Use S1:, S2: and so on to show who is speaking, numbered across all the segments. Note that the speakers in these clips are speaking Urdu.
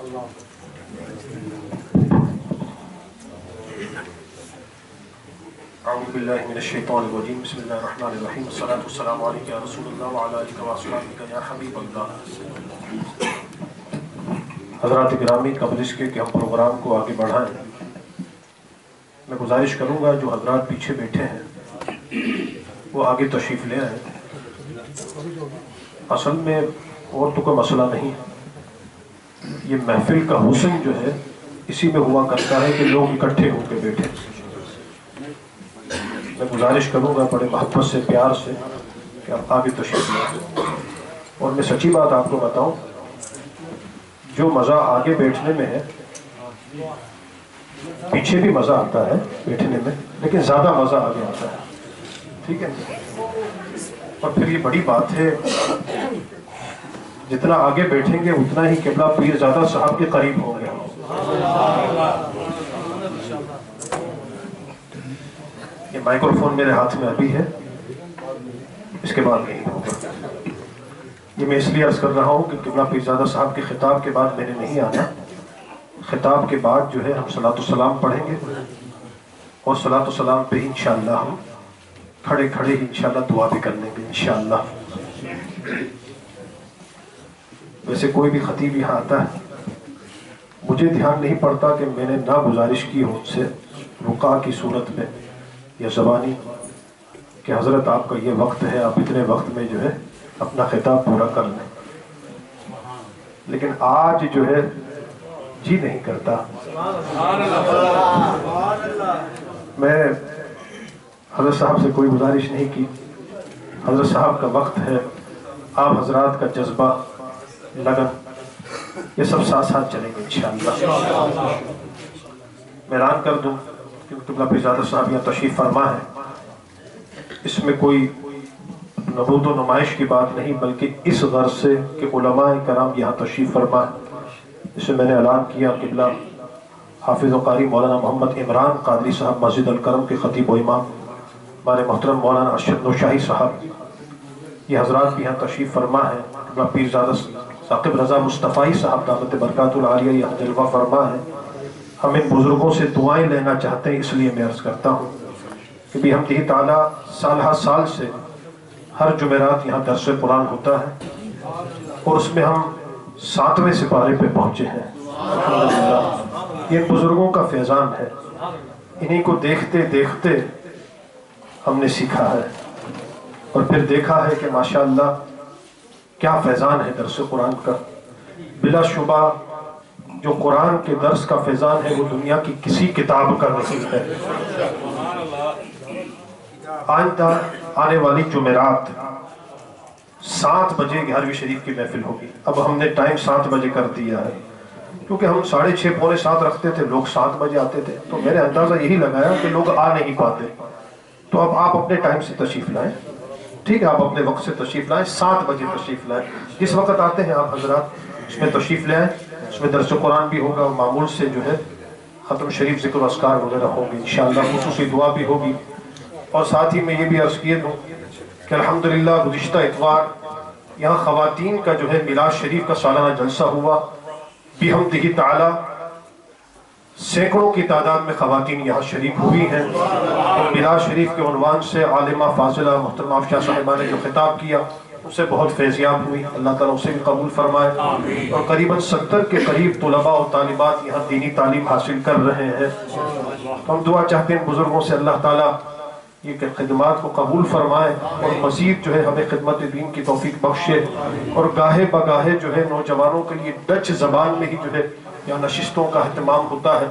S1: اعوذ باللہ من الشیطان الرجیم بسم اللہ الرحمن الرحیم الصلاۃ والسلام علیک یا رسول اللہ وعلی آلک و اصحابک یا حبیب اللہ۔ حضرات گرامی، قبل اس کے کہ ہم پروگرام کو آگے بڑھائیں، میں گزارش کروں گا جو حضرات پیچھے بیٹھے ہیں وہ آگے تشریف لے آئیں۔ اصل میں اور تو کوئی مسئلہ نہیں، یہ محفل کا حسن جو ہے اسی میں ہوا کرتا ہے کہ لوگ اکٹھے ہو کے بیٹھے۔ میں گزارش کروں گا بڑے محبت سے، پیار سے کہ آپ آگے تشریف لیں۔ اور میں سچی بات آپ کو بتاؤں، جو مزہ آگے بیٹھنے میں ہے پیچھے بھی مزہ آتا ہے بیٹھنے میں، لیکن زیادہ مزہ آگے آتا ہے، ٹھیک ہے؟ اور پھر یہ بڑی بات ہے، جتنا آگے بیٹھیں گے اتنا ہی قبلہ پیر زادہ صاحب کے قریب ہوں گے۔ یہ مائکروفون میرے ہاتھ میں ابھی ہے، اس کے بعد نہیں ہوگا۔ یہ میں اس لیے عرض کر رہا ہوں کہ قبلہ پیر زادہ صاحب کے خطاب کے بعد میں نے نہیں آنا۔ خطاب کے بعد جو ہے ہم صلاۃ السلام پڑھیں گے، اور صلاۃ السلام پہ انشاءاللہ ہم کھڑے کھڑے ہی انشاءاللہ دعا بھی کر لیں گے انشاءاللہ۔ ویسے کوئی بھی خطیب یہاں آتا ہے، مجھے دھیان نہیں پڑتا کہ میں نے نہ گزارش کی ہو ان سے رقاء کی صورت میں یا زبانی کہ حضرت آپ کا یہ وقت ہے، آپ اتنے وقت میں جو ہے اپنا خطاب پورا کر لیں، لیکن آج جو ہے جی نہیں کرتا۔ میں حضرت صاحب سے کوئی گزارش نہیں کی، حضرت صاحب کا وقت ہے، آپ حضرات کا جذبہ، لگن، یہ سب ساتھ ساتھ چلیں گے انشاءاللہ۔ میں اعلان کر دوں کہ قبلہ پیر زادہ صاحب یہاں تشریف فرما ہے، اس میں کوئی نبوت و نمائش کی بات نہیں، بلکہ اس غرض سے کہ علماء کرام یہاں تشریف فرما ہے۔ جسے میں نے اعلان کیا، قبلہ حافظ و قاری مولانا محمد عمران قادری صاحب مسجد الکرم کے خطیب و امام، ہمارے محترم مولانا ارشد نوشاہی صاحب، یہ حضرات بھی یہاں تشریف فرما ہے۔ قبلہ پیر زادہ ثاقب رضا مصطفی صاحب دامت برکات العالیہ یہاں جلوہ فرما ہے۔ ہم ان بزرگوں سے دعائیں لینا چاہتے ہیں، اس لیے میں عرض کرتا ہوں کہ بحمدہ تعالیٰ سال ہر سال سے ہر جمعرات یہاں درس قرآن ہوتا ہے، اور اس میں ہم 7ویں سپارے پہ پہنچے ہیں الحمدللہ۔ یہ بزرگوں کا فیضان ہے، انہی کو دیکھتے دیکھتے ہم نے سیکھا ہے، اور پھر دیکھا ہے کہ ماشاءاللہ کیا فیضان ہے درس قرآن کا۔ بلا شبہ جو قرآن کے درس کا فیضان ہے وہ دنیا کی کسی کتاب کا نہیں ہے۔ آئندہ آنے والی جمعرات 7 بجے گیارہویں شریف کی محفل ہوگی۔ اب ہم نے ٹائم 7 بجے کر دیا ہے، کیونکہ ہم 6:30 پونے 7 رکھتے تھے، لوگ 7 بجے آتے تھے، تو میں نے اندازہ یہی لگایا کہ لوگ آ نہیں پاتے، تو اب آپ اپنے ٹائم سے تشریف لائیں، ٹھیک ہے؟ آپ اپنے وقت سے تشریف لائیں، 7 بجے تشریف لائیں، جس وقت آتے ہیں آپ حضرات اس میں تشریف لائیں۔ اس میں درس قرآن بھی ہوگا، معمول سے جو ہے ختم شریف ذکر و اذکار وغیرہ ہوں گے انشاءاللہ، خصوصی دعا بھی ہوگی۔ اور ساتھ ہی میں یہ بھی عرض کیے دوں کہ الحمدللہ گزشتہ اتوار یہاں خواتین کا جو ہے میلاد شریف کا سالانہ جلسہ ہوا، بحمدہ تعالیٰ سینکڑوں کی تعداد میں خواتین یہاں شریک ہوئی ہیں، اور میلاد شریف کے عنوان سے عالمہ فاضلہ محترمہ آفشاں صاحبہ نے جو خطاب کیا اس سے بہت فیضیاب ہوئی، اللہ تعالیٰ اسے بھی قبول فرمائے۔ اور قریباً 70 کے قریب طلباء و طالبات یہاں دینی تعلیم حاصل کر رہے ہیں۔ ہم دعا چاہتے ہیں بزرگوں سے اللہ تعالیٰ یہ کہ خدمات کو قبول فرمائے، اور مزید جو ہے ہمیں خدمت دین کی توفیق بخشے، اور گاہے بگاہے جو ہے نوجوانوں کے لیے ڈچ زبان میں ہی جو ہے یہاں نشستوں کا اہتمام ہوتا ہے،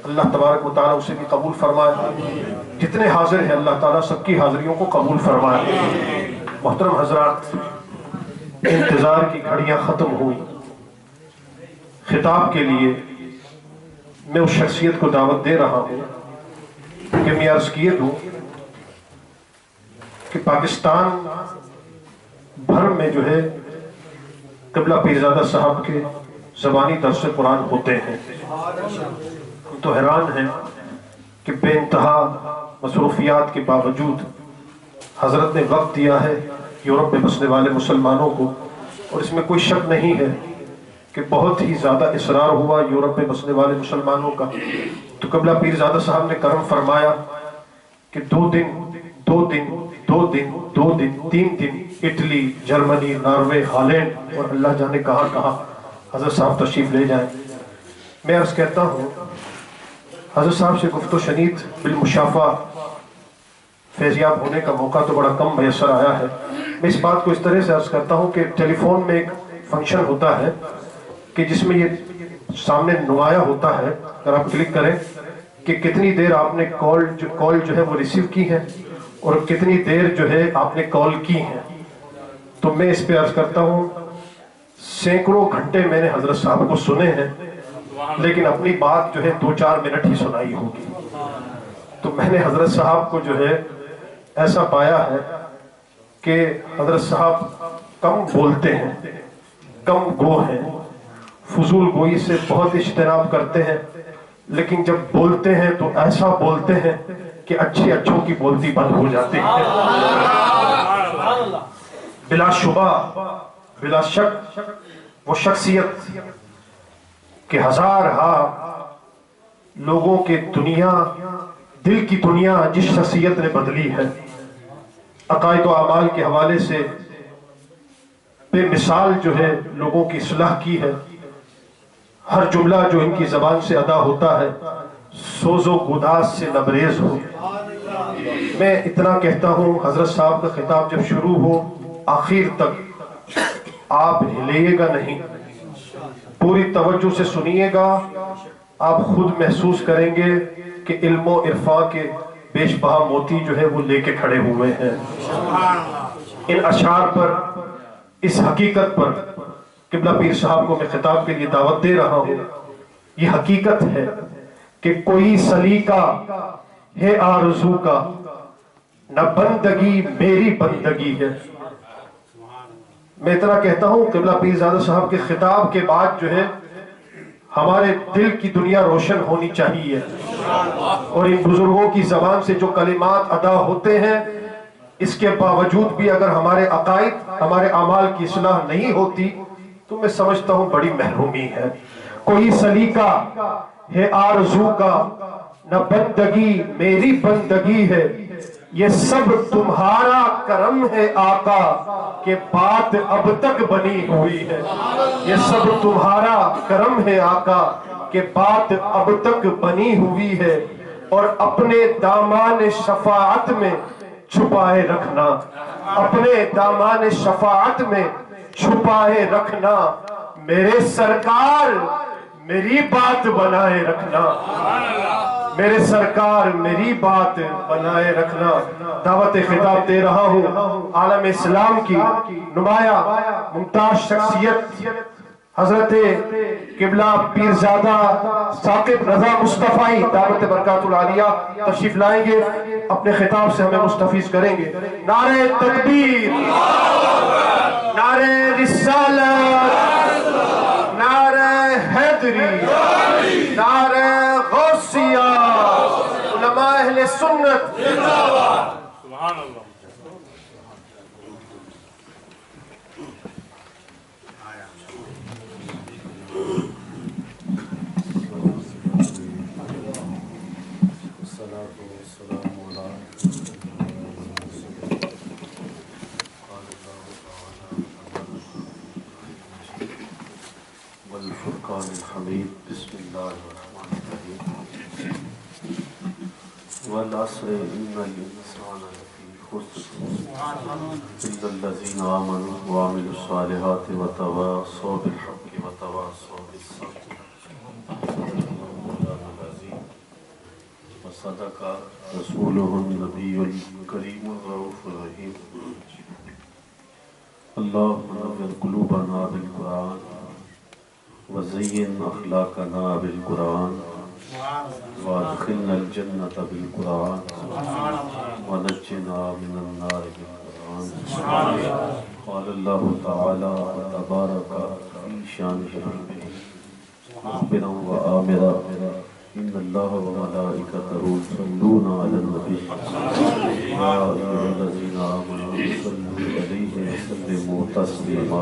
S1: اللہ تبارک و تعالیٰ اسے بھی قبول فرمائے۔ جتنے حاضر ہیں اللہ تعالیٰ سب کی حاضریوں کو قبول فرمائے۔ محترم حضرات، انتظار کی گھڑیاں ختم ہوئی، خطاب کے لیے میں اس شخصیت کو دعوت دے رہا ہوں کہ میں عرض کیے دوں کہ پاکستان بھر میں جو ہے قبلہ پیر زادہ صاحب کے زبانی درس قرآن ہوتے ہیں۔ ہم تو حیران ہیں کہ بے انتہا مصروفیات کے باوجود حضرت نے وقت دیا ہے یورپ میں بسنے والے مسلمانوں کو، اور اس میں کوئی شک نہیں ہے کہ بہت ہی زیادہ اصرار ہوا یورپ میں بسنے والے مسلمانوں کا، تو قبلہ پیرزادہ صاحب نے کرم فرمایا کہ 2 دن 3 دن اٹلی، جرمنی، ناروے، ہالینڈ اور اللہ جانے کہاں کہاں حضرت صاحب تشریف لے جائیں۔ میں عرض کہتا ہوں حضرت صاحب سے گفت و شنید بالمشافہ فیضیاب ہونے کا موقع تو بڑا کم میسر آیا ہے۔ میں اس بات کو اس طرح سے عرض کرتا ہوں کہ ٹیلی فون میں ایک فنکشن ہوتا ہے کہ جس میں یہ سامنے نمایاں ہوتا ہے، اگر آپ کلک کریں کہ کتنی دیر آپ نے کال جو ہے وہ ریسیو کی ہے اور کتنی دیر جو ہے آپ نے کال کی ہے، تو میں اس پہ عرض کرتا ہوں سینکڑوں گھنٹے میں نے حضرت صاحب کو سنے ہیں، لیکن اپنی بات جو ہے 2-4 منٹ ہی سنائی ہوگی۔ تو میں نے حضرت صاحب کو جو ہے ایسا پایا ہے کہ حضرت صاحب کم بولتے ہیں، کم گو ہیں، فضول گوئی سے بہت اجتناب کرتے ہیں، لیکن جب بولتے ہیں تو ایسا بولتے ہیں کہ اچھے اچھوں کی بولتی بند ہو جاتی ہے۔ بلا شبہ، بلا شک وہ شخصیت کہ ہزارہا لوگوں کے دنیا، دل کی دنیا جس شخصیت نے بدلی ہے، عقائد و اعمال کے حوالے سے بے مثال جو ہے لوگوں کی اصلاح کی ہے۔ ہر جملہ جو ان کی زبان سے ادا ہوتا ہے سوز و گداز سے لبریز ہو۔ میں اتنا کہتا ہوں حضرت صاحب کا خطاب جب شروع ہو آخر تک آپ ہلیے گا نہیں، پوری توجہ سے سنیے گا، آپ خود محسوس کریں گے کہ علم و عرفان کے بیش بہا موتی جو ہے وہ لے کے کھڑے ہوئے ہیں۔ ان اشعار پر، اس حقیقت پر قبلہ پیر صاحب کو میں خطاب کے لیے دعوت دے رہا ہوں۔ یہ حقیقت ہے کہ کوئی سلیقہ ہے آرزو کا، نہ بندگی میری بندگی ہے۔ میں اتنا کہتا ہوں قبلہ پیر زادہ صاحب کے خطاب کے بعد جو ہے ہمارے دل کی دنیا روشن ہونی چاہیے، اور ان بزرگوں کی زبان سے جو کلمات ادا ہوتے ہیں اس کے باوجود بھی اگر ہمارے عقائد، ہمارے اعمال کی اصلاح نہیں ہوتی تو میں سمجھتا ہوں بڑی محرومی ہے۔ کوئی سلیقہ ہے آرزو کا، نہ بندگی میری بندگی ہے، یہ سب تمہارا کرم ہے آقا کہ بات اب تک بنی ہوئی ہے۔ یہ سب تمہارا کرم ہے آقا کہ بات اب تک بنی ہوئی ہے، اور اپنے دامان شفاعت میں چھپائے رکھنا، اپنے دامان شفاعت میں چھپائے رکھنا، میرے سرکار میری بات بنائے رکھنا، میرے سرکار میری بات بنائے رکھنا۔ دعوت خطاب دے رہا ہوں عالم اسلام کی نمایاں ممتاز شخصیت حضرت قبلہ پیرزادہ ثاقب رضا مصطفی دعوت برکات العالیہ تشریف لائیں گے، اپنے خطاب سے ہمیں مستفیض کریں گے۔ نعرہ تکبیر، نعرہ رسالت، نعرہ حیدری، نعرہ غوثیہ، علماء اہل سنت۔
S2: سبحان اللہ۔
S3: والفرقان الحمید، بسم اللہ الرحمن الرحیم۔ والعصر ان الانسان لفی خسر الا الذین آمنوا وعملوا الصالحات وتواصوا بالحق وتواصوا بالصبر وصدق رسوله النبی الکریم الرؤوف الرحیم۔ اللهم نور قلوبنا بالقرآن وزین اخلاقنا بالقرآن وادخلنا الجنة بالقرآن ونجنا من النار بالقرآن۔ قال اللہ تعالی وتبارک فی شان حبیبہ مخبرا وآمرا ان اللہ وملائکتہ یصلون علی النبی یا ایھا الذین آمنوا صلوا علیہ وسلموا تسلیما۔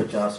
S3: 50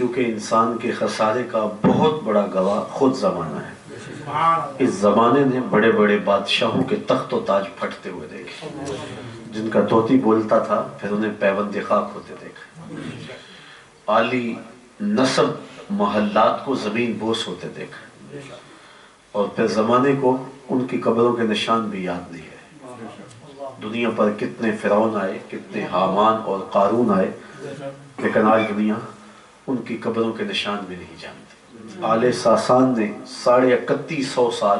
S3: چونکہ انسان کے خسارے کا بہت بڑا گواہ خود زمانہ ہے۔ اس زمانے نے بڑے بڑے بادشاہوں کے تخت و تاج پھٹتے ہوئے دیکھے، جن کا طوطی بولتا تھا پھر انہیں پیوند خاک ہوتے دیکھے، عالی نسب محلات کو زمین بوس ہوتے دیکھے، اور پھر زمانے کو ان کی قبروں کے نشان بھی یاد نہیں ہے۔ دنیا پر کتنے فرعون آئے، کتنے حامان اور قارون آئے، لیکن آج دنیا ان کی قبروں کے نشان بھی نہیں جانتی۔ آل ساسان نے 3150 سال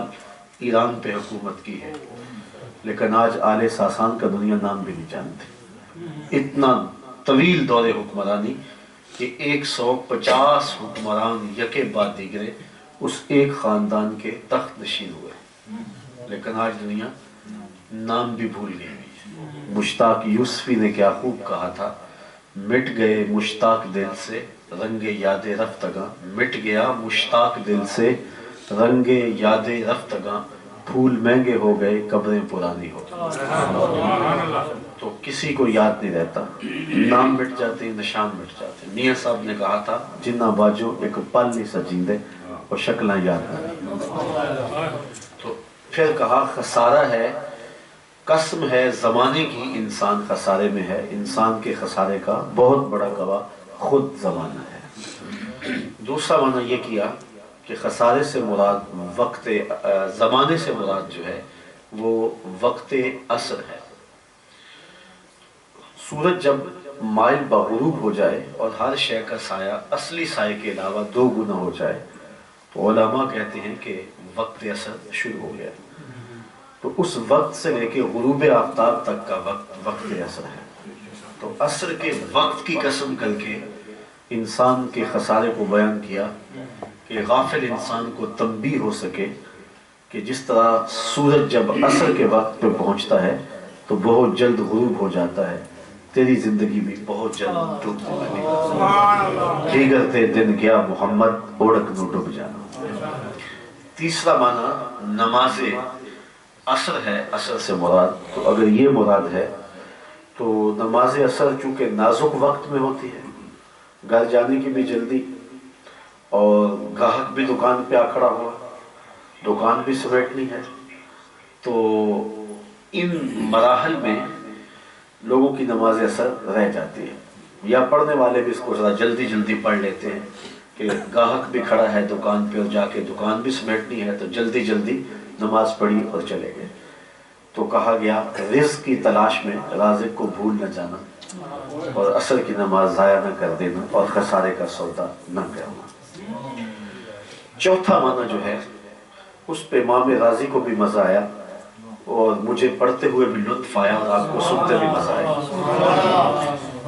S3: ایران پہ حکومت کی ہے، لیکن آج آل ساسان کا دنیا نام بھی نہیں جانتی۔ اتنا طویل دور حکمرانی کہ 150 حکمران یکے بعد دیگرے اس ایک خاندان کے تخت نشین ہوئے، لیکن آج دنیا نام بھی بھول گئی۔ مشتاق یوسفی نے کیا خوب کہا تھا، مٹ گئے مشتاق دل سے رنگ یاد رفتگاں، مٹ گیا مشتاق دل سے رنگ یاد رفتگاں، پھول مہنگے ہو گئے قبریں پرانی ہو گئی۔ تو کسی کو یاد نہیں رہتا، نام مٹ جاتے ہیں، نشان مٹ جاتے ہیں۔ میاں صاحب نے کہا تھا جنہ باجو ایک پل نہیں سجیندے اور شکلیں یاد نہیں۔ تو پھر کہا خسارہ ہے، قسم ہے زمانے کی انسان خسارے میں ہے، انسان کے خسارے کا بہت بڑا گواہ خود زمانہ ہے۔ دوسرا معنی یہ کیا کہ خسارے سے مراد وقت زمانے سے مراد جو ہے وہ وقت عصر ہے۔ سورج جب مائل بغروب ہو جائے اور ہر شے کا سایہ اصلی سائے کے علاوہ 2 گنا ہو جائے تو علماء کہتے ہیں کہ وقت عصر شروع ہو گیا۔ تو اس وقت سے لے کے غروب آفتاب تک کا وقت عصر ہے۔ تو عصر کے وقت کی قسم کر کے انسان کے خسارے کو بیان کیا کہ غافل انسان کو تنبیہ ہو سکے کہ جس طرح سورج جب عصر کے وقت پہ پہنچتا ہے تو بہت جلد غروب ہو جاتا ہے، تیری زندگی بھی بہت جلد ڈوبنے والی، دیگر دن گیا محمد اوڑک نو ڈوب جانا۔ تیسرا معنی نماز عصر ہے، عصر سے مراد، تو اگر یہ مراد ہے تو نماز عصر چونکہ نازک وقت میں ہوتی ہے، گھر جانے کی بھی جلدی، اور گاہک بھی دکان پہ آ کھڑا ہوا، دکان بھی سمیٹنی ہے، تو ان مراحل میں لوگوں کی نماز عصر رہ جاتی ہے، یا پڑھنے والے بھی اس کو ذرا جلدی جلدی پڑھ لیتے ہیں کہ گاہک بھی کھڑا ہے دکان پہ اور جا کے دکان بھی سمیٹنی ہے، تو جلدی جلدی نماز پڑھی اور چلے گئے۔ تو کہا گیا رزق کی تلاش میں رازق کو بھول نہ جانا، اور عصر کی نماز ضائع نہ کر دینا، اور خسارے کا سودا نہ کرنا۔ چوتھا معنی جو ہے اس پہ امام راضی کو بھی مزہ آیا، اور مجھے پڑھتے ہوئے بھی لطف آیا، اور آپ کو سنتے بھی مزہ آیا۔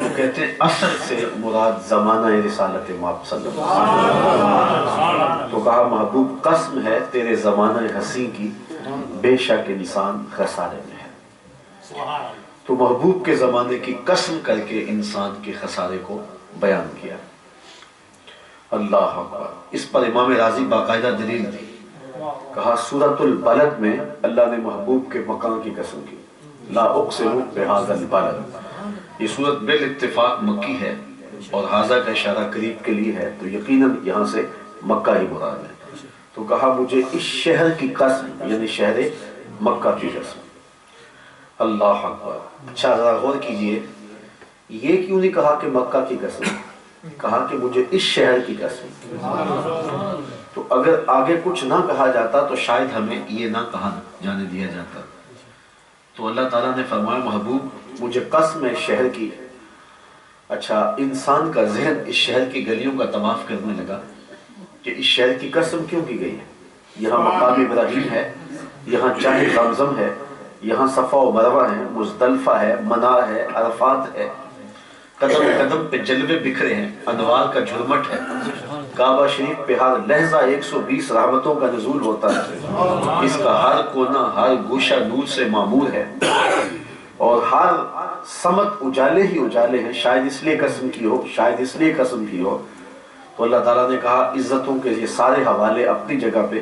S3: وہ کہتے ہیں عصر سے مراد زمانہ رسالت مآب صلی اللہ علیہ وسلم۔ تو کہا محبوب قسم ہے تیرے زمانہ حسین کی، بے شک انسان خسارے میں ہے۔ تو محبوب کے زمانے کی قسم کر کے انسان کے خسارے کو بیان کیا۔ اللہ اکبر۔ اس پر امام راضی باقاعدہ دلیل دی، کہا سورۃ البلد میں اللہ نے محبوب کے مکان کی قسم کی، لا اقسم بہذا البلد۔ یہ صورت بالاتفاق مکی ہے، اور ہذا کا اشارہ قریب کے لیے ہے، تو یقیناً یہاں سے مکہ ہی مراد ہے۔ تو کہا مجھے اس شہر کی قسم، یعنی شہر مکہ کی قسم۔ اللہ اکبر۔ اچھا ذرا غور کیجئے، یہ کیوں نہیں کہا کہ مکہ کی قسم، کہا کہ مجھے اس شہر کی قسم۔ تو اگر آگے کچھ نہ کہا جاتا تو شاید ہمیں یہ نہ کہا جانے دیا جاتا۔ تو اللہ تعالیٰ نے فرمایا محبوب مجھے قسم ہے اس شہر کی۔ اچھا انسان کا ذہن اس شہر کی گلیوں کا طواف کرنے لگا کہ اس شہر کی قسم کیوں کی گئی ہے۔ یہاں مقام ابراہیم ہے، یہاں چاہ زمزم ہے، یہاں صفا و مروہ ہے، مزدلفہ ہے، منا ہے، عرفات ہے، قدم قدم پہ جلوے بکھرے ہیں، انوار کا جھرمٹ ہے، کعبہ شریف پہ ہر لہجہ 120 رحمتوں کا نزول ہوتا ہے، اس کا ہر کونا ہر گوشہ نور سے معمور ہے، اور ہر سمت اجالے ہی اجالے ہیں، شاید اس لیے قسم کی ہو، شاید اس لیے قسم کی ہو۔ تو اللہ تعالیٰ نے کہا عزتوں کے یہ سارے حوالے اپنی جگہ پہ،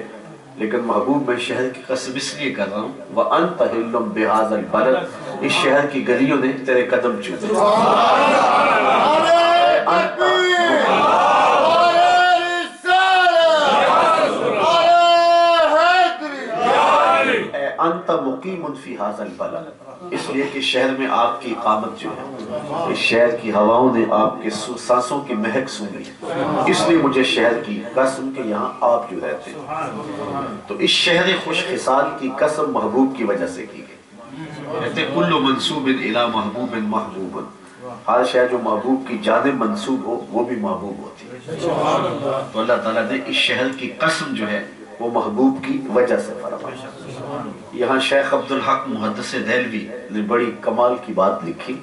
S3: لیکن محبوب میں شہر کی قسم اس لیے کر رہا ہوں وَأَنْتَ حِلٌّ بِهَذَا الْبَلَدِ، اس شہر کی گلیوں نے تیرے قدم چومے۔ انت مقیم فی ھذا البلد، اس لیے کہ شہر میں آپ کی اقامت جو ہے، اس شہر کی ہواؤں نے آپ کے سانسوں کی مہک سن لی، اس لیے مجھے شہر کی قسم کہ یہاں آپ جو رہتے ہیں۔ تو اس شہر خوش خصال کی قسم محبوب کی وجہ سے کی گئی۔ کہتے کل منسوب الی محبوب محبوب، ہر شے جو محبوب کی جانب منسوب ہو وہ بھی محبوب ہوتی ہے۔ تو اللہ تعالیٰ نے اس شہر کی قسم جو ہے وہ محبوب کی وجہ سے فرمایا۔ یہاں شیخ عبدالحق محدث دہلوی نے بڑی کمال کی بات لکھی،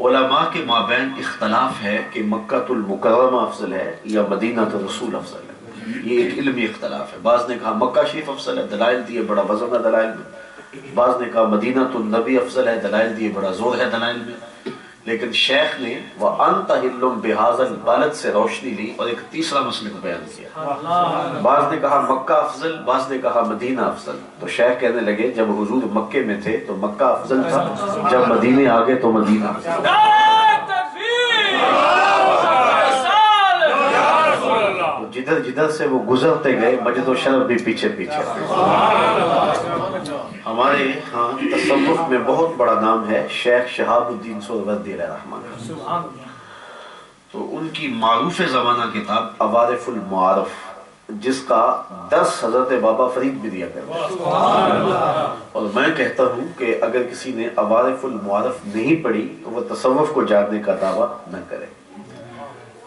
S3: علماء کے مابین اختلاف ہے کہ مکہ المکرمہ افضل ہے یا مدینہ رسول افضل ہے، یہ ایک علمی اختلاف ہے۔ بعض نے کہا مکہ شریف افضل ہے، دلائل دیے بڑا وزن ہے دلائل میں۔ بعض نے کہا مدینہ النبی افضل ہے، دلائل دیے بڑا زور ہے دلائل میں۔ لیکن شیخ نے وَأَنْتَ حِلٌّ بِهَذَا الْبَلَدِ سے روشنی لی اور ایک تیسرا مسئلہ کو بیان کیا۔ بعض نے کہا مکہ افضل، بعض نے کہا مدینہ افضل۔ تو شیخ کہنے لگے جب حضور مکے میں تھے تو مکہ افضل تھا، جب مدینے آگے تو مدینہ افضل تھا۔ جدھر جدھر سے وہ گزرتے گئے مجد و شرف بھی پیچھے پیچھے۔ ہمارے ہاں تصوف میں بہت بڑا نام ہے شیخ شہاب الدین سہروردی علیہ رحمہ، تو ان کی معروف زمانہ کتاب عوارف المعارف، جس کا درس حضرت بابا فرید بھی دیا کرتے ہیں، اور میں کہتا ہوں کہ اگر کسی نے عوارف المعارف نہیں پڑھی تو وہ تصوف کو جاننے کا دعویٰ نہ کرے۔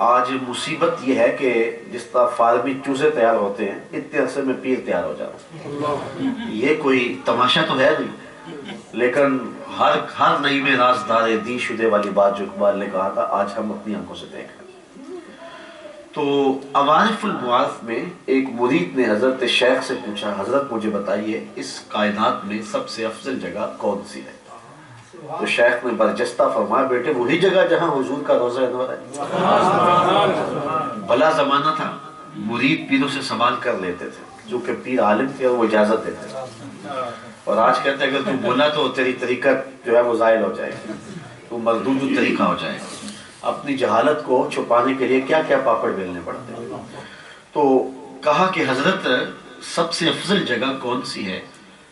S3: آج مصیبت یہ ہے کہ جس طرح فارمی چوزے تیار ہوتے ہیں اتنے عرصے میں پیر تیار ہو جاتا ہے، یہ کوئی تماشا تو ہے نہیں، لیکن ہر نئی میں رازدار دی شدے والی بات جو اقبال نے کہا تھا آج ہم اپنی آنکھوں سے دیکھ رہے ہیں۔ تو عوارف المعارف میں ایک مرید نے حضرت شیخ سے پوچھا حضرت مجھے بتائیے اس کائنات میں سب سے افضل جگہ کون سی ہے؟ تو شیخ نے برجستہ فرمایا بیٹے وہی جگہ جہاں حضور کا روضہ انور ہے۔ بھلا زمانہ تھا، مرید پیروں سے سوال کر لیتے تھے، جو کہ پیر عالم تھے اور وہ اجازت دیتے تھے، اور آج کہتے ہیں اگر تو بولا تو تیری طریقت جو ہے وہ زائل ہو جائے گی، تو مردود طریقہ ہو جائے گا۔ اپنی جہالت کو چھپانے کے لیے کیا کیا پاپڑ بیلنے پڑتے ہیں۔ تو کہا کہ حضرت سب سے افضل جگہ کون سی ہے؟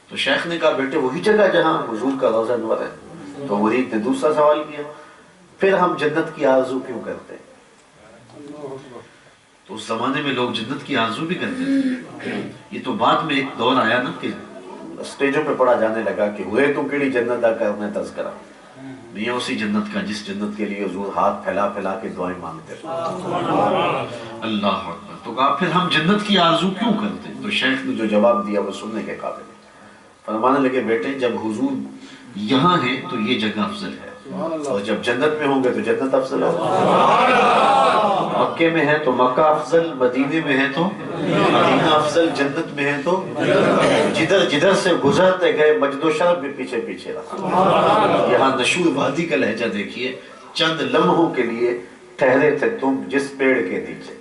S3: تو شیخ نے کہا بیٹے وہی جگہ جہاں حضور کا روضہ انور ہے۔ تو مرید نے دوسرا سوال کیا پھر ہم جنت کی آرزو کیوں کرتے ہیں؟ تو اس زمانے میں لوگ جنت کی آرزو بھی کرتے تھے۔ یہ تو بعد میں ایک دور آیا نا کہ اسٹیجوں پہ پڑھا جانے لگا کہ ہوئے تو کیڑی جنت دا کرنے تذکرہ، نہیں اسی جنت کا جس جنت کے لیے حضور ہاتھ پھیلا پھیلا کے دعائیں مانگتے تھے۔ اللہ اکبر۔ تو کہا پھر ہم جنت کی آرزو کیوں کرتے ہیں؟ تو شیخ نے جو جواب دیا وہ سننے کے قابل ہے۔ فرمانے لگے بیٹے جب حضور یہاں ہے تو یہ جگہ افضل ہے، اور جب جنت میں ہوں گے تو جنت افضل ہے۔ مکے میں ہے تو مکہ افضل، مدینے میں ہے تو مدینہ افضل، جنت میں ہے تو جدھر جدھر سے گزرتے گئے مجد و شرف بھی پیچھے پیچھے رہا۔ یہاں نشور وادی کا لہجہ دیکھیے، چند لمحوں کے لیے ٹھہرے تھے تم جس پیڑ کے نیچے،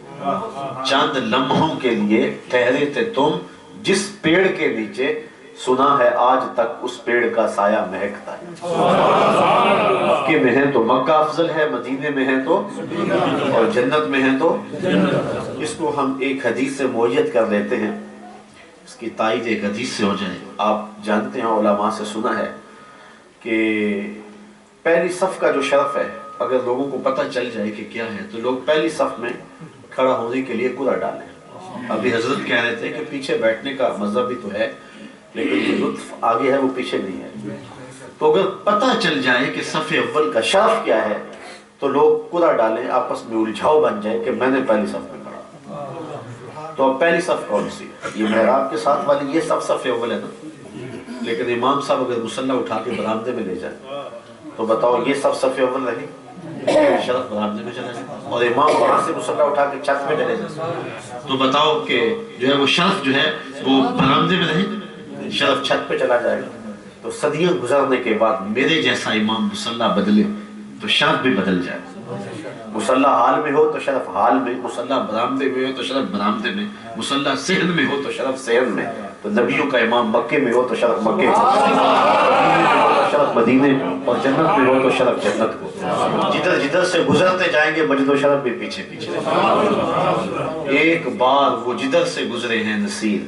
S3: چند لمحوں کے لیے ٹھہرے تھے تم جس پیڑ کے نیچے، سنا ہے آج تک اس پیڑ کا سایہ مہکتا ہے۔ مکے میں ہے تو مکہ افضل ہے، مدینے میں ہے تو، اور جنت میں ہے تو۔ اس کو ہم ایک حدیث سے معیت کر لیتے ہیں، اس کی تائید ایک حدیث سے ہو جائے۔ آپ جانتے ہیں علماء سے سنا ہے کہ پہلی صف کا جو شرف ہے اگر لوگوں کو پتہ چل جائے کہ کیا ہے تو لوگ پہلی صف میں کھڑا ہونے کے لیے قرعہ ڈالیں۔ ابھی حضرت کہہ رہے تھے کہ پیچھے بیٹھنے کا مزہ بھی تو ہے لیکن جو لطف آگے ہے وہ پیچھے نہیں ہے۔ تو اگر پتہ چل جائے کہ صف اول کا شرف کیا ہے تو لوگ قرعہ ڈالیں، آپس میں الجھاؤ بن جائے کہ میں نے پہلی صف میں کھڑا۔ تو اب پہلی صف کون سی؟ یہ محراب کے ساتھ والی یہ صف اول ہے نا، لیکن امام صاحب اگر مصلی اٹھا کے برآمدے میں لے جائیں تو بتاؤ یہ صف اول رہی، شرف برآمدے میں چلا جائے، اور امام وہاں سے مصلی اٹھا کے چھت میں چلے جائے تو بتاؤ کہ جو ہے وہ شرف جو ہے وہ برآمدے میں رہے، شرف چھت پہ چلا جائے گا۔ تو صدیوں گزرنے کے بعد میرے جیسا امام مصلی بدلے تو شرف بھی بدل جائے، مصلی حال میں ہو تو شرف حال میں، مصلی برآمدے میں ہو تو شرف برآمدے میں، مصلی صحن میں ہو تو شرف صحن میں۔ تو نبیوں کا امام مکے میں ہو تو شرف مکے میں، مدینے میں ہو تو شرف مدینے میں، اور جنت میں ہو تو شرف جنت کو۔ جدھر جدھر سے گزرتے جائیں گے مجد و شرف بھی پیچھے پیچھے۔ ایک بار وہ جدھر سے گزرے ہیں نصیر،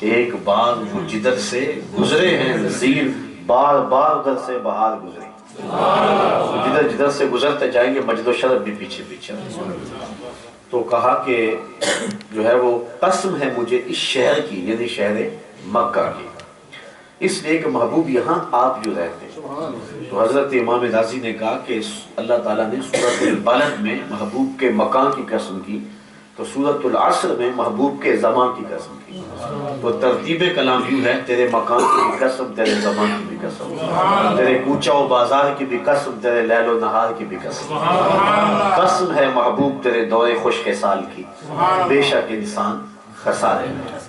S3: ایک بار وہ جدھر سے گزرے ہیں نذیر، بار بار ادھر سے بہار گزری۔ جدھر جدھر سے گزرتے جائیں گے مجد و شرف بھی پیچھے پیچھے۔ تو کہا کہ جو ہے وہ قسم ہے مجھے اس شہر کی، یعنی شہر مکہ کی، اس لیے کہ محبوب یہاں آپ جو رہتے ہیں۔ تو حضرت امام رازی نے کہا کہ اللہ تعالیٰ نے سورۃ البلد میں محبوب کے مکان کی قسم کی، تو سورۃ العصر میں محبوب کے زمان کی قسم کی۔ تو ترتیب کلام یوں ہے، تیرے مکان کی بھی قسم، تیرے زمان کی بھی قسم، تیرے کوچہ و بازار کی بھی قسم، تیرے لیل و نہار کی بھی قسم۔ قسم ہے محبوب تیرے دور خوش خصال کی، بے شک انسان خسارے میں۔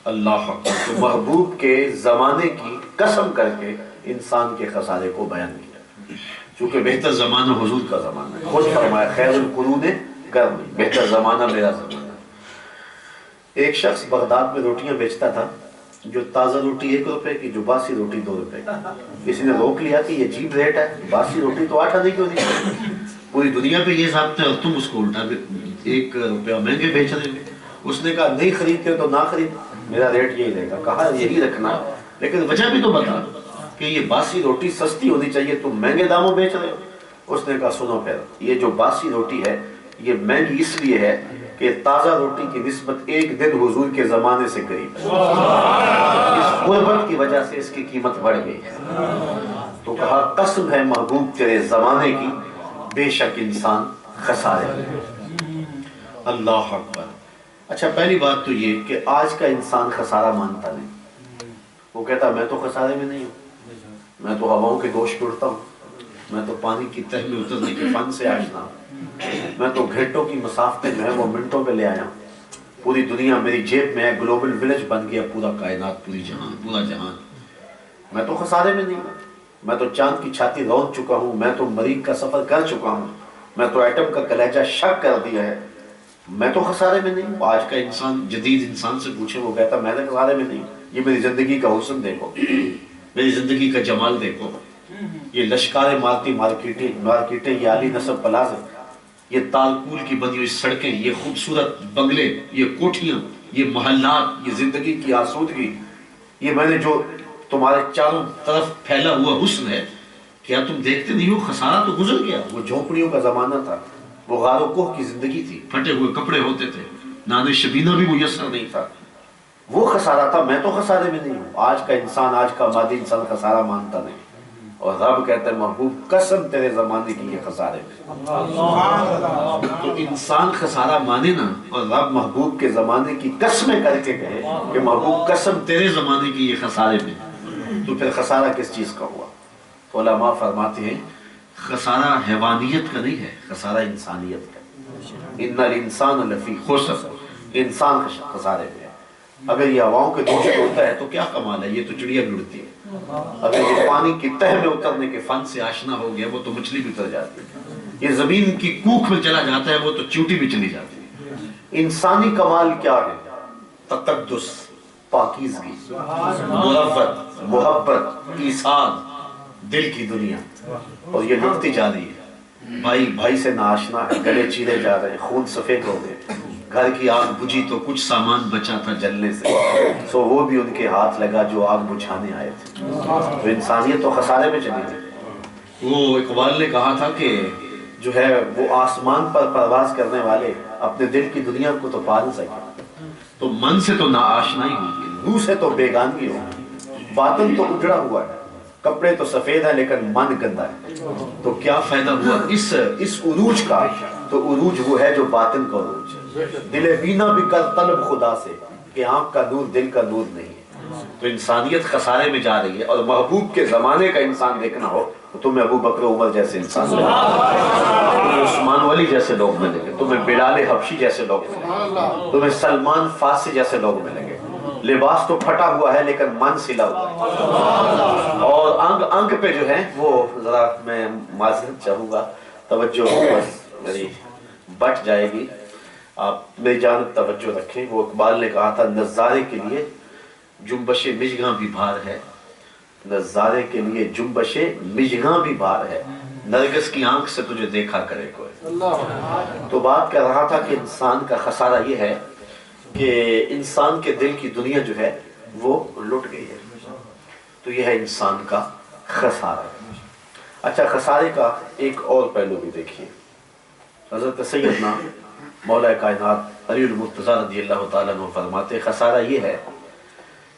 S3: اللہ اکبر۔ تو محبوب کے زمانے کی قسم کر کے انسان کے خسارے کو بیان کیا، چونکہ بہتر زمانہ حضور کا زمانہ ہے۔ خود فرمایا خیر القرون قرنی، بہتر زمانہ میرا زمانہ۔ ایک شخص بغداد میں روٹیاں بیچتا تھا، جو تازہ روٹی 1 روپے کی، جو باسی روٹی 2 روپے کی۔ کسی نے روک لیا کہ یہ عجیب ریٹ ہے، باسی روٹی تو 8 آنے کی ہونی چاہیے، پوری دنیا پہ یہ ضابطہ ہے اور تم اس کو الٹا 1 روپیہ مہنگے بیچ رہے ہو۔ اس نے کہا نہیں خریدتے تو نہ خرید، میرا ریٹ یہی رہے گا۔ کہا یہی رکھنا، لیکن وجہ بھی تو بتا کہ یہ باسی روٹی سستی ہونی چاہیے، تم مہنگے داموں بیچ رہے ہو۔ اس نے کہا سنو پھر، یہ جو باسی روٹی ہے یہ مہنگی اس لیے ہے کہ تازہ روٹی کی نسبت 1 دن حضور کے زمانے سے قریب ہے، اس غربت کی وجہ سے اس کی قیمت بڑھ گئی ہے۔ تو کہا قسم ہے محبوب تیرے زمانے کی، بے شک انسان خسارے میں۔ اللہ اکبر۔ اچھا پہلی بات تو یہ کہ آج کا انسان خسارہ مانتا نہیں، وہ کہتا میں تو خسارے میں نہیں ہوں، میں تو ہواؤں کے دوش پہ اڑتا ہوں، میں تو پانی کی تہ میں اترنے کے فن سے آشنا ہوں، میں تو گھنٹوں کی مسافتیں جو ہے وہ منٹوں میں لے آیا ہوں، پوری دنیا میری جیب میں ہے، گلوبل ولیج بن گیا پورا کائنات، پورا جہان، میں تو خسارے میں نہیں ہوں، میں تو چاند کی چھاتی رون چکا ہوں، میں تو مریخ کا سفر کر چکا ہوں، میں تو ایٹم کا کلیجہ شک کر دیا ہے، میں تو خسارے میں نہیں ہوں۔ آج کا انسان جدید انسان سے پوچھے وہ کہتا میں تو خسارے میں نہیں ہوں، یہ میری زندگی کا حسن دیکھو، میری زندگی کا جمال دیکھو، یہ لشکار مارتی مارکیٹیں، یہ عالی نصب پلازے، یہ تالکول کی بنی ہوئی سڑکیں، یہ خوبصورت بنگلے، یہ کوٹھیاں، یہ محلات، یہ زندگی کی آسودگی، یہ میں نے جو تمہارے چاروں طرف پھیلا ہوا حسن ہے، کیا تم دیکھتے نہیں ہو خسارہ تو گزر گیا۔ وہ جھونپڑیوں کا زمانہ تھا، وہ غار و کوہ کی زندگی تھی، پھٹے ہوئے کپڑے ہوتے تھے، نان شبینہ بھی میسر نہیں تھا، وہ خسارہ تھا، میں تو خسارے میں نہیں ہوں۔ آج کا انسان، آج کا مادی انسان خسارہ مانتا نہیں، اور رب کہتا ہے محبوب قسم تیرے زمانے کی یہ خسارے میں۔ تو انسان خسارہ مانے نا، اور رب محبوب کے زمانے کی قسمیں کر کے کہے کہ محبوب قسم تیرے زمانے کی یہ خسارے میں، تو پھر خسارہ کس چیز کا ہوا؟ تو علماء فرماتے ہیں خسارہ حیوانیت کا نہیں ہے، خسارہ انسانیت کا۔ ان الانسان لفی خسر، انسان خسارے میں ہے۔ اگر یہ ہواؤں کے دوش پہ ہوتا ہے تو کیا کمال ہے، یہ تو چڑیا بھی اڑتی ہے۔ اگر یہ پانی کی تہ میں اترنے کے فن سے آشنا ہو گیا وہ تو مچھلی بھی اتر جاتی ہے، یہ زمین کی کوکھ میں چلا جاتا ہے وہ تو چیوٹی بھی چلی جاتی ہے۔ انسانی کمال کیا ہے؟ تقدس، پاکیزگی، مروت، محبت، ایثار، دل کی دنیا، اور یہ لٹتی جا رہی ہے۔ بھائی بھائی سے ناآشنا ہے، گلے چیرے جا رہے ہیں، خون سفید ہو گئے، گھر کی آگ بجھی تو کچھ سامان بچا تھا جلنے سے، سو وہ بھی ان کے ہاتھ لگا جو آگ بجھانے آئے تھے۔ تو انسانیت تو خسارے میں چلی گئی۔ وہ اقبال نے کہا تھا کہ جو ہے وہ آسمان پر پرواز کرنے والے اپنے دل کی دنیا کو تو پا نہیں سکے، تو من سے تو ناآشنائی ہوگی، روح سے تو بیگانگی ہوگی، باطن تو اجڑا ہوا ہے، کپڑے تو سفید ہیں لیکن من گندا ہے، تو کیا فائدہ ہوا اس عروج کا؟ تو عروج وہ ہے جو باطن کا عروج ہے۔ دل بینا بھی کر طلب خدا سے کہ آنکھ کا نور دل کا نور نہیں ہے۔ تو انسانیت خسارے میں جا رہی ہے، اور محبوب کے زمانے کا انسان دیکھنا ہو تو تمہیں ابو بکر عمر جیسے انسان ملیں گے، تمہیں عثمان ولی جیسے لوگ ملیں گے، تمہیں بلال حبشی جیسے لوگ ملیں گے، تمہیں سلمان فارسی جیسے لوگ ملیں گے۔ لباس تو پھٹا ہوا ہے لیکن من سلا ہوا ہے، اور انگ انگ پہ جو ہے وہ ذرا میں معذرت چاہوں گا، توجہ بس میری بٹ جائے گی، آپ میری جانب توجہ رکھیں۔ وہ اقبال نے کہا تھا نظارے کے لیے جنبش مژگاں بھی بھار ہے، نظارے کے لیے جنبش مژگاں بھی بھار ہے، نرگس کی آنکھ سے تجھے دیکھا کرے کوئی۔ تو بات کر رہا تھا کہ انسان کا خسارہ یہ ہے کہ انسان کے دل کی دنیا جو ہے وہ لٹ گئی ہے. تو یہ ہے انسان کا خسارہ. اچھا، خسارے کا ایک اور پہلو بھی دیکھیے. حضرت سیدنا مولا کائنات علی المرتضیٰ رضی اللہ تعالیٰ عنہ فرماتے خسارہ یہ ہے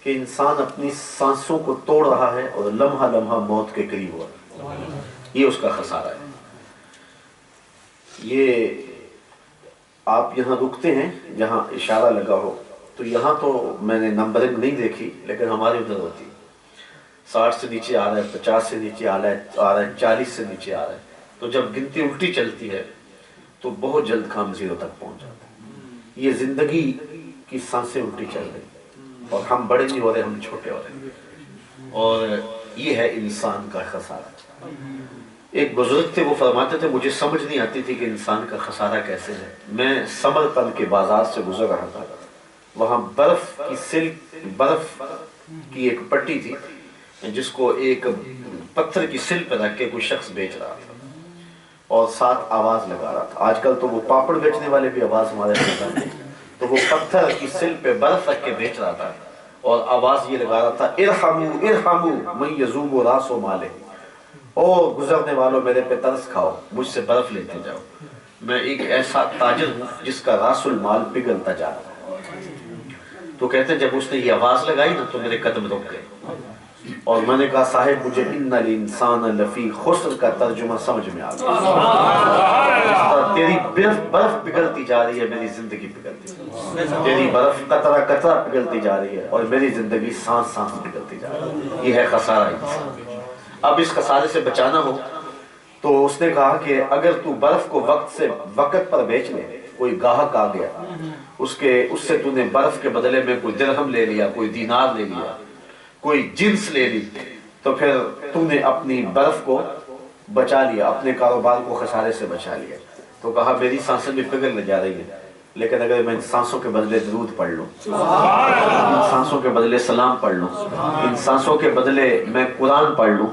S3: کہ انسان اپنی سانسوں کو توڑ رہا ہے اور لمحہ لمحہ موت کے قریب ہو رہا ہے. یہ اس کا خسارہ ہے. یہ آپ یہاں رکتے ہیں جہاں اشارہ لگا ہو، تو یہاں تو میں نے نمبرنگ نہیں دیکھی، لیکن ہمارے ادھر ہوتی 60 سے نیچے آ رہا ہے، 50 سے نیچے آ رہا ہے، 40 سے نیچے آ رہا ہے. تو جب گنتی الٹی چلتی ہے تو بہت جلد کام زیرو تک پہنچ جاتا ہے. یہ زندگی کی سانسیں الٹی چل رہی اور ہم بڑے نہیں ہو رہے، ہم چھوٹے ہو رہے. اور یہ ہے انسان کا خسارہ. ایک بزرگ تھے، وہ فرماتے تھے مجھے سمجھ نہیں آتی تھی کہ انسان کا خسارہ کیسے ہے. میں سمرقند کے بازار سے گزر رہا تھا، وہاں برف کی ایک پٹی تھی جس کو ایک پتھر کی سل پہ رکھ کے کوئی شخص بیچ رہا تھا اور ساتھ آواز لگا رہا تھا. آج کل تو وہ پاپڑ بیچنے والے بھی آواز ہمارے ہیں، تو وہ پتھر کی سل پہ برف رکھ کے بیچ رہا تھا اور آواز یہ لگا رہا تھا ارحمو ارحمو من یذوب راس و مالہ، او گزرنے والوں میرے پہ ترس کھاؤ، مجھ سے برف لیتے جاؤ. میں ایک ایسا تاجر ہوں جس کا راس المال پگھلتا جا رہا ہے. تو کہتے ہیں جب اس نے یہ آواز لگائی نا تو میرے قدم رک گئے اور میں نے کہا صاحب مجھے ان الانسان لفی خسر کا ترجمہ سمجھ میں آ گیا. تیری برف پگھلتی جا رہی ہے، میری زندگی پگھلتی جا رہی ہے. تیری برف قطرہ قطرہ پگھلتی جا رہی ہے اور میری زندگی سانس سانس پگھلتی جا رہی ہے. یہ ہے خسارہ انسان. اب اس خسارے سے بچانا ہو تو اس نے کہا کہ اگر تو برف کو وقت پر بیچ لے، کوئی گاہک آ گیا، اس سے تو نے برف کے بدلے میں کوئی درہم لے لیا، کوئی دینار لے لیا، کوئی جنس لے لی، تو پھر تم نے اپنی برف کو بچا لیا، اپنے کاروبار کو خسارے سے بچا لیا. تو کہا میری سانسیں بھی پگھلنے جا رہی ہیں، لیکن اگر میں ان سانسوں کے بدلے درود پڑھ لوں، ان سانسوں کے بدلے سلام پڑھ لوں، ان سانسوں کے بدلے میں قرآن پڑھ لوں،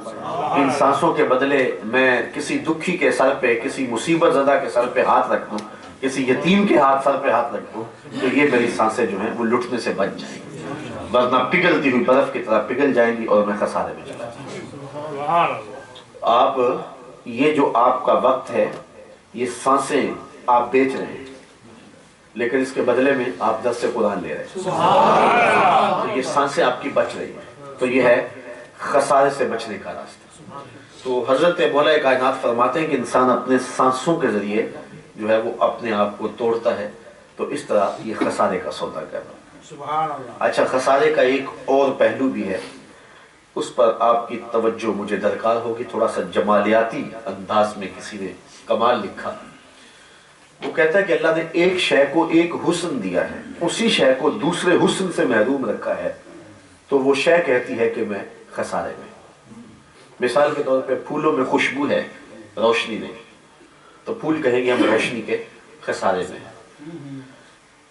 S3: ان سانسوں کے بدلے میں کسی دکھی کے سر پہ، کسی مصیبت زدہ کے سر پہ ہاتھ رکھ دوں، کسی یتیم کے سر پہ ہاتھ رکھ دوں، تو یہ میری سانسیں جو ہیں وہ لٹنے سے بچ جائیں گی، ورنہ پگھلتی ہوئی برف کی طرح پگھل جائیں گی اور میں خسارے میں چلا جاؤں گا. آپ یہ جو آپ کا وقت ہے، یہ سانسیں آپ بیچ رہے ہیں، لیکن اس کے بدلے میں آپ درس قرآن لے رہے ہیں، تو یہ سانسیں آپ کی بچ رہی ہیں. تو یہ ہے خسارے سے بچنے کا راستہ. تو حضرت مولا کائنات فرماتے ہیں کہ انسان اپنے سانسوں کے ذریعے جو ہے وہ اپنے آپ کو توڑتا ہے. تو اس طرح یہ خسارے کا سودا کرنا. اچھا، خسارے کا ایک اور پہلو بھی ہے، اس پر آپ کی توجہ مجھے درکار ہوگی. تھوڑا سا جمالیاتی انداز میں کسی نے کمال لکھا. وہ کہتا ہے کہ اللہ نے ایک شے کو ایک حسن دیا ہے، اسی شے کو دوسرے حسن سے محروم رکھا ہے، تو وہ شے کہتی ہے کہ میں خسارے میں. مثال کے طور پہ پھولوں میں خوشبو ہے، روشنی نہیں، تو پھول کہیں گے ہم روشنی کے خسارے میں ہیں.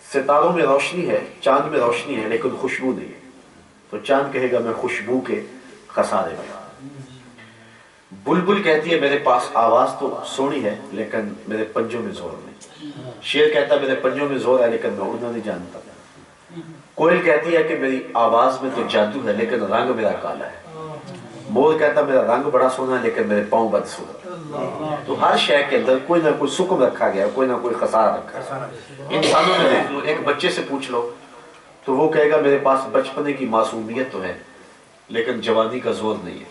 S3: ستاروں میں روشنی ہے، چاند میں روشنی ہے، لیکن خوشبو نہیں ہے، تو چاند کہے گا میں خوشبو کے خسارے میں. بلبل کہتی ہے میرے پاس آواز تو سونی ہے لیکن میرے پنجوں میں زور نہیں. شیر کہتا ہے میرے پنجوں میں زور ہے لیکن میں اڑنا نہیں جانتا. کوئل کہتی ہے کہ میری آواز میں تو جادو ہے لیکن رنگ میرا کالا ہے. مور کہتا میرا رنگ بڑا سونا ہے لیکن میرے پاؤں بدسورت. تو ہر شے کے اندر کوئی نہ کوئی سکم رکھا گیا، کوئی نہ کوئی خسارہ رکھا گیا. انسانوں میں دیکھ لو، ایک بچے سے پوچھ لو تو وہ کہے گا میرے پاس بچپنے کی معصومیت تو ہے لیکن جوانی کا زور نہیں ہے.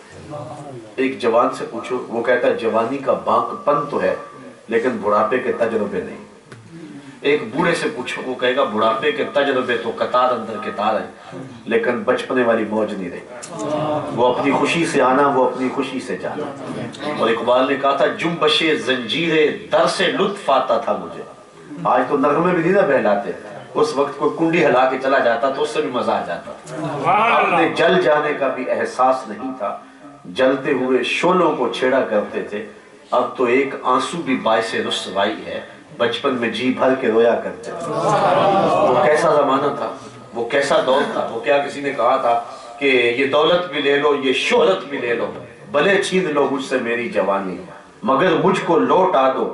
S3: ایک جوان سے پوچھو، وہ کہتا ہے جوانی کا بانک پن تو ہے لیکن بڑھاپے کے تجربے نہیں. ایک بوڑھے سے پوچھو، وہ کہے گا بڑھاپے کے تجربے تو قطار اندر قطار ہیں لیکن بچپنے والی موج نہیں رہی. وہ اپنی خوشی سے آنا، وہ اپنی خوشی سے جانا. اور اقبال نے کہا تھا جنبش زنجیر در سے لطف آتا تھا مجھے. آج تو نغمے بھی نہیں نہ بہلاتے، اس وقت کوئی کنڈی ہلا کے چلا جاتا تو اس سے بھی مزہ آ جاتا. اپنے جل جانے کا بھی احساس نہیں تھا، جلتے ہوئے شعلوں کو چھیڑا کرتے تھے. اب تو ایک آنسو بھی باعث رسوائی ہے، بچپن میں جی بھر کے رویا کرتے تھے. وہ کیسا زمانہ تھا، وہ کیسا دور تھا. وہ کیا کسی نے کہا تھا کہ یہ دولت بھی لے لو، یہ شہرت بھی لے لو، بھلے چھین لو مجھ سے میری جوانی، مگر مجھ کو لوٹا دو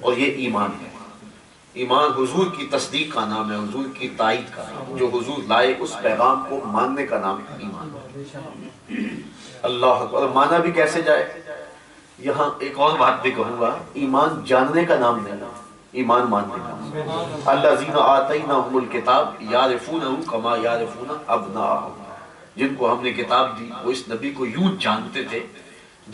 S4: اور یہ ایمان ہے. ایمان حضور کی تصدیق کا نام ہے, حضور کی تائید کا نام. جو حضور لائے اس پیغام کو ماننے کا نام ایمان ہے. اللہ اکبر. اور مانا بھی کیسے جائے؟ یہاں ایک اور بات بھی کہوں گا, ایمان جاننے کا نام نہیں, ایمان ماننے کا نام. الذین آتیناہم الکتاب یعرفونہ کما یعرفون ابناءہم. جن کو ہم نے کتاب دی وہ اس نبی کو یوں جانتے تھے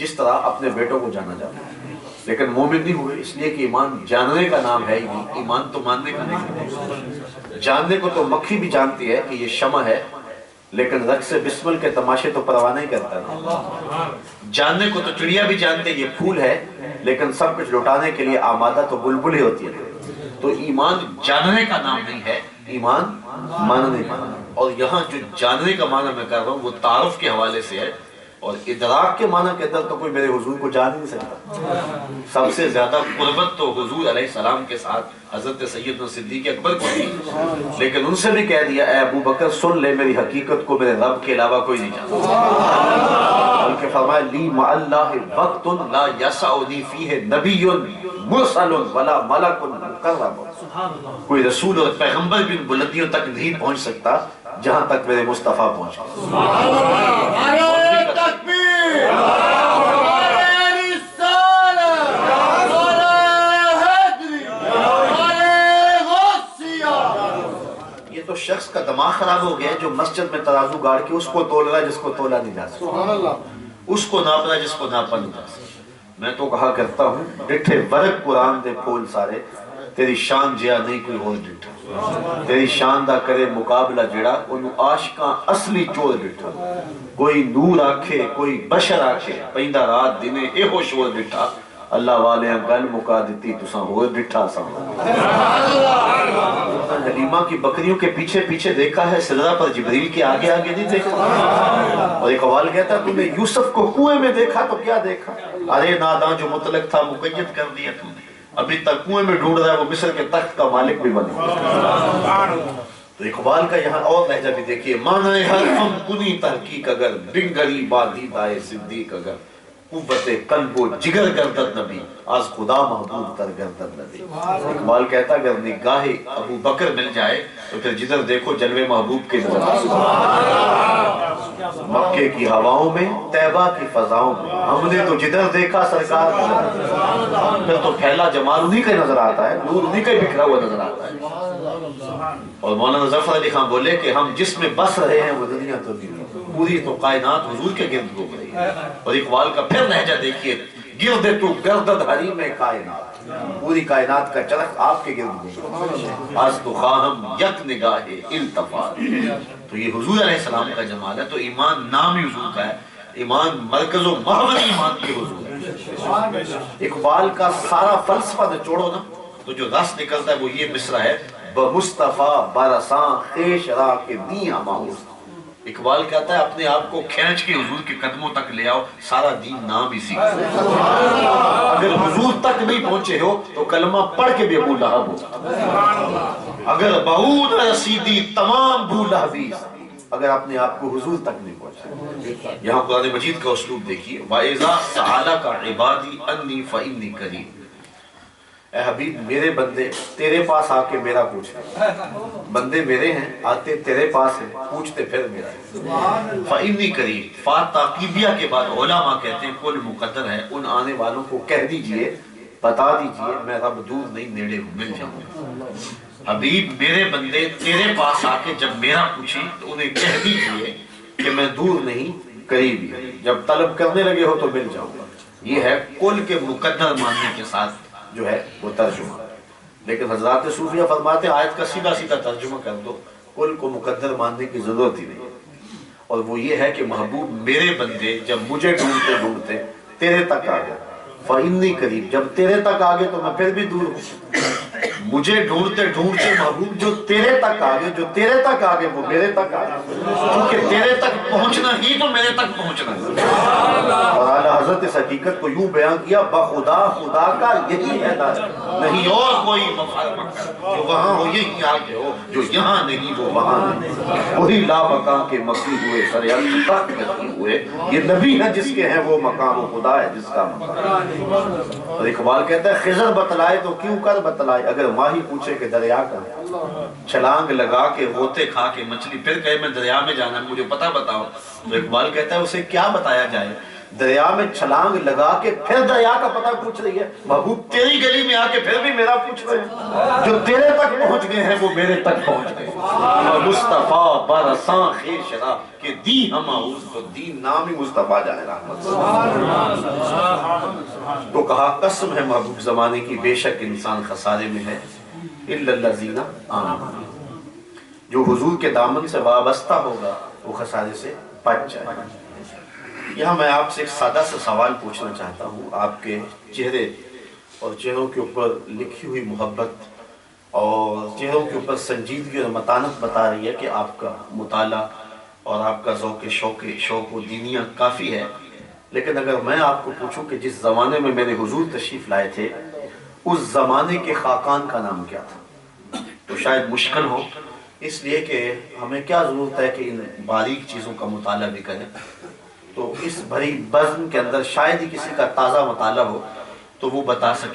S4: جس طرح اپنے بیٹوں کو جانا جاتا ہے, لیکن مومن نہیں ہوئے اس لیے کہ ایمان جاننے کا نام ہے ہی نہیں. ایمان تو ماننے کا نہیں. جاننے کو تو مکھی بھی جانتی ہے کہ یہ شمع ہے, لیکن رقص بسمل کے تماشے تو پروانہ ہی کرتا ہے. جاننے کو تو چڑیا بھی جانتے یہ پھول ہے, لیکن سب کچھ لٹانے کے لیے آمادہ تو بلبل ہی ہوتی ہے. تو ایمان جاننے کا نام نہیں ہے, ایمان ماننے کا نام. اور یہاں جو جاننے کا معنی میں کر رہا ہوں وہ تعارف کے حوالے سے ہے, اور ادراک کے معنی کے اندر تو کوئی میرے حضور کو جان نہیں سکتا. سب سے زیادہ قربت تو حضور علیہ السلام کے ساتھ حضرت سیدنا صدیق اکبر کو تھی, لیکن ان سے بھی کہہ دیا اے ابو بکر سن لے میری حقیقت کو میرے رب کے علاوہ کوئی نہیں جانتا. بلکہ فرمایا لی مع اللہ وقت لا یسعنی فیہ نبی مرسل ولا ملک مقرب. کوئی رسول اور پیغمبر بھی ان بلندیوں تک نہیں پہنچ سکتا جہاں تک میرے مصطفیٰ پہنچ گئے. یہ تو شخص کا دماغ خراب ہو گیا جو مسجد میں ترازو گاڑ کے اس کو تول رہا ہے جس کو تولا نہیں جا سکتا, اس کو ناپ رہا ہے جس کو ناپا نہیں جا سکتا. میں تو کہا کرتا ہوں ڈٹھے ورق قرآن دے پھول سارے, تیری شان جیا نہیں کوئی اور ڈٹھا. تیری شان دا کرے مقابلہ جڑا انہوں عاشقاں اصلی چور ڈٹھا. کوئی نور آکھے کوئی بشر آکھے پیندہ رات دینے اے ہو شور ڈٹھا. اللہ والے گل مکا دیتی تساں ہو ڈٹھا سمجھا. حلیمہ کی بکریوں کے پیچھے پیچھے دیکھا ہے, سدرہ پر جبریل کے آگے آگے نہیں دیکھا. اور ایک حوال کہتا تم نے یوسف کو کنویں میں دیکھا تو کیا دیکھا؟ ارے ناداں جو مطلق تھا مقید کر دیا تم نے, ابھی تک کنویں میں ڈھونڈ رہا ہے, وہ مصر کے تخت کا مالک بھی بنے. تو اقبال کا یہاں اور لہجہ بھی دیکھیے, معنی حرفم کنی تحقیق اگر بنگری بادیدائے صدیق اگر قوت قلب و جگر گردد نبی آز خدا محبوب تر گردد نبی. اقبال کہتا اگر نگاہ ابو بکر مل جائے تو پھر جدھر دیکھو جلوے محبوب کے نظر آئے. مکے کی ہواؤں میں طیبہ کی فضاؤں میں ہم نے تو جدھر دیکھا سرکار پھر تو پھیلا جمال انہی کا نظر آتا ہے, نور انہی کا بکھرا ہوا نظر آتا ہے. اور مولانا ظفر علی خان بولے کہ ہم جس میں بس رہے ہیں وہ دنیا تو نہیں, پوری تو کائنات حضور کے گرد ہو گئی ہے. اور اقبال کا پھر لہجہ دیکھیے, گرد تو گردد حریم کائنات, پوری کائنات کا چرخ آپ کے گرد ہو گئی. آج تو خواہم یک نگاہ التفات. تو یہ حضور علیہ السلام کا جمال ہے. تو ایمان نام ہی حضور کا ہے, ایمان مرکز و محور ایمان کی حضور ہے. اقبال کا سارا فلسفہ نچوڑو نا تو جو رس نکلتا ہے وہ یہ مصرع ہے, بمصطفیٰ برساں خیش را کے دین اماؤس. اقبال کہتا ہے اپنے آپ کو کھینچ کے حضور کے قدموں تک لے آؤ, سارا دین نام ہی سیکھ. اگر حضور تک نہیں پہنچے ہو تو کلمہ پڑھ کے بھی ابو لہب ہو. اگر بعود رسیدی تمام بو لہبی, اگر اپنے آپ کو حضور تک نہیں پہنچے. یہاں قرآن مجید کا اسلوب دیکھیے, وَإِذَا سَأَلَكَ عِبَادِي أَنِّي فَإِنِّي قَرِيبٌ. اے حبیب میرے بندے تیرے پاس آ کے میرا پوچھتے, بندے میرے ہیں آتے تیرے پاس ہیں پوچھتے پھر میرا ہے. فَإِنِّي قَرِيبٌ. فا تاقیبیہ کے بعد علماء کہتے ہیں کل مقدر ہے, ان آنے والوں کو کہہ دیجئے بتا دیجئے میں رب دور نہیں نیڑے مل جاؤں. حبیب میرے بندے تیرے پاس آ کے جب میرا پوچھیں تو انہیں کہہ دیجئے کہ میں دور نہیں قریب ہی, جب طلب کرنے لگے ہو تو مل جاؤں گا. یہ ہے کل کے مقدر ماننے کے ساتھ جو ہے وہ ترجمہ. لیکن حضرات صوفیہ فرماتے ہیں آیت کا سیدھا سیدھا ترجمہ کر دو, کل کو مقدر ماننے کی ضرورت ہی نہیں. اور وہ یہ ہے کہ محبوب میرے بندے جب مجھے ڈھونڈتے ڈھونڈتے تیرے تک آ گئے, فَإِنِّي قَرِيبٌ. جب تیرے تک آ گئے تو میں پھر بھی دور ہوں. مجھے ڈھونڈتے ڈھونڈتے محبوب جو تیرے تک آگے، جو تیرے تک آگے وہ میرے تک آگے، کیونکہ تیرے تک پہنچنا ہی تو میرے تک پہنچنا ہے۔ اور اعلیٰ حضرت اس حقیقت کو یوں بیان کیا، بخدا خدا کا یہی ہے دار، نہیں اور کوئی مفارقت، جو وہاں ہو یہی آگے ہو، جو یہاں نہیں وہ وہاں نہیں، وہی لا مکان کے مکی ہوئے سریعت تک مکی ہوئے، یہ نبی ہے جس کے ہیں وہ مقام، و خدا ہے جس کا مقام۔ اور اقبال کہتا ہے خضر بتلائے تو کیوں کر بتلائے، اگر ماہی پوچھے کہ دریا کا، چھلانگ لگا کے غوطے کھا کے مچھلی پھر کہے میں دریا میں جانا مجھے پتہ بتاؤ، تو اقبال کہتا ہے اسے کیا بتایا جائے، دریا میں چھلانگ لگا کے پھر دریا کا پتہ پوچھ رہی ہے، محبوب تیری گلی میں آ کے پھر بھی میرا پوچھ رہے ہیں، جو تیرے تک پہنچ گئے ہیں وہ میرے تک پہنچ گئے۔ مصطفیٰ برساں خیر شراب کہ دی ہم آؤز تو دین نام ہی مصطفیٰ جائے رحمت تو کہا قسم ہے محبوب زمانے کی بے شک انسان خسارے میں ہے، الا الذین آمنوا، جو حضور کے دامن سے وابستہ ہوگا وہ خسارے سے بچ جائے گا۔ یہاں میں آپ سے ایک سادہ سا سوال پوچھنا چاہتا ہوں، آپ کے چہرے اور چہروں کے اوپر لکھی ہوئی محبت اور چہروں کے اوپر سنجیدگی اور متانت بتا رہی ہے کہ آپ کا مطالعہ اور آپ کا ذوق شوق و دینیہ کافی ہے، لیکن اگر میں آپ کو پوچھوں کہ جس زمانے میں میرے حضور تشریف لائے تھے اس زمانے کے خاقان کا نام کیا تھا، تو شاید مشکل ہو، اس لیے کہ ہمیں کیا ضرورت ہے کہ ان باریک چیزوں کا مطالعہ بھی کریں، تو اس بھری بزم کے اندر شاید ہی کسی کا تازہ مطالعہ ہو تو وہ بتا سکے۔